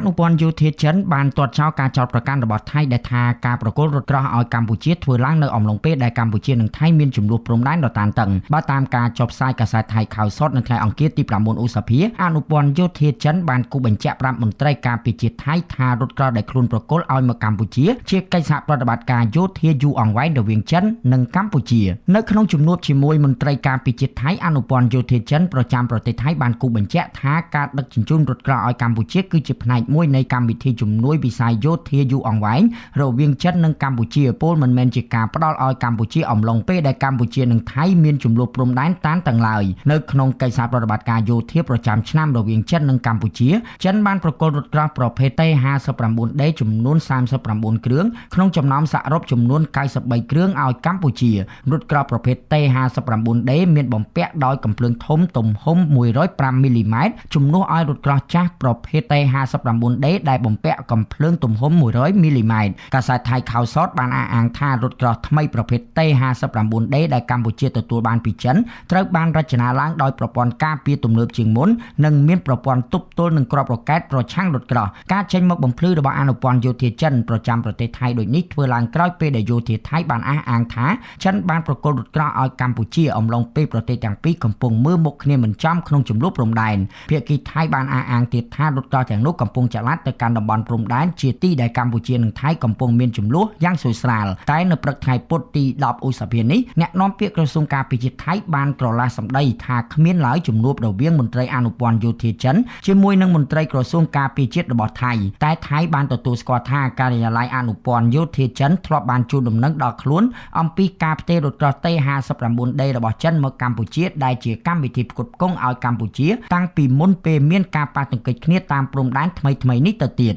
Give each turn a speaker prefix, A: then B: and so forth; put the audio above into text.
A: នុព័ន្ធយោធាចិនបានទាត់ចោលការចោទប្រកាន់របស់ថៃដែលថាការប្រគល់រថក្រោះឲ្យកម្ពុជាធ្វើឡើងនៅអំឡុងពេលដែលកម្ពុជានិងថៃមានចំនួនព្រំដែនដ៏តានតឹងបើតាមការចុះផ្សាយកាសែតថៃខោសុតនៅថ្ងៃអង្គារទី9 ឧសភាអនុព័ន្ធយោធាចិនបានគូបញ្ជាក់ប្រាប់មន្ត្រីការពារជាតិថៃថារថក្រោះដែលខ្លួនប្រគល់ឲ្យមកកម្ពុជាជាកិច្ចសហប្រតិបត្តិការយោធាយូរអង្វែងរវាងចិននិងកម្ពុជានៅក្នុងជំនួបជាមួយមន្ត្រីការពារជាតិថៃអនុព័ន្ធយោធាចិនប្រចាំប្រទេសថៃបានគូបញ្ជាក់ថាការដឹកជញ្ជូនរថក្រោះឲ្យកម្ពុជាគឺជាផ្នែកមួយនៃកម្មវិធីជំនួយវិស័យយោធាយូរអង្វែងរវាងចិននិងកម្ពុជាពលមិនមែនជាការផ្ដល់ឲ្យកម្ពុជាអំឡុងពេលដែលកម្ពុជានិងថៃមានចំនួនព្រំដែនតានតឹងឡើយនៅក្នុងកិច្ចសហប្រតិបត្តិការយោធាប្រចាំឆ្នាំរវាងចិននិងកម្ពុជាចិនបានប្រគល់រថក្រោះប្រភេទ T-59D ចំនួន39គ្រឿងក្នុងចំណោមសរុបចំនួន93គ្រឿងឲ្យកម្ពុជារថក្រោះប្រភេទ T-59D មានបំពាក់ដោយកាំភ្លើងធំទំហំ105មីលីម៉ែត្រជំនួសឲ្យរថក្រោះចាស់ប្រភេទ T-59D ដែលបំពាក់កាំភ្លើងទំហំ100មីលីម៉ែត្រកាសែតថៃខោសតបានអះអាងថារថក្រោះថ្មីប្រភេទ T-59D ដែលកម្ពុជាទទួលបានពីចិនត្រូវបានរចនាឡើងដោយប្រព័ន្ធការពារទំនើបជាងមុននិងមានប្រព័ន្ធទប់ទល់នឹងគ្រាប់រ៉ុកែតប្រឆាំងរថក្រោះការចេញមកបំភ្លឺរបស់អនុព័ន្ធយោធាចិនប្រចាំប្រទេសថៃដូចនេះធ្វើឡើងក្រោយពេលដែលយោធាថៃបានអះអាងថាចិនបានប្រគល់រថក្រោះឲ្យកម្ពុជាអំឡុងពេលប្រទេសទាំងពីរកំពុងមើលមុខគ្នាមិនចំក្នុងចំនួនព្រំដែនភាគីថៃបានអះអាងទៀតថារថក្រោះទាំងនោះកំពុងចល័តទៅកាន់តំបន់ព្រំដែនជាទីដែលកម្ពុជានិងថៃកំពុងមានចំនួនយ៉ាងស្រួយស្រាលតែនៅព្រឹកថ្ងៃពុធទី10ឧសភានេះអ្នកនាំពាក្យក្រសួងការពារជាតិថៃបានក្រឡាសម្ដីថាគ្មានឡើយជំនួបរវាងមន្ត្រីអនុព័ន្ធយោធាចិនជាមួយនឹងមន្ត្រីក្រសួងការពារជាតិរបស់ថៃតែថៃបានទទួលស្គាល់ថាការិយាល័យអនុព័ន្ធយោធាចិនធ្លាប់បានជូនដំណឹងដល់ខ្លួនអំពីការផ្ទេររថក្រោះ T-59D របស់ចិនមកកម្ពុជាដែលជាកម្មវិធីផ្គត់ផ្គង់ឲ្យកម្ពុជាតាំងពីមុនពេលមានការប៉ះទង្គិចគ្នាតាមព្រំដែនថ្មីៗនេះទៅទៀត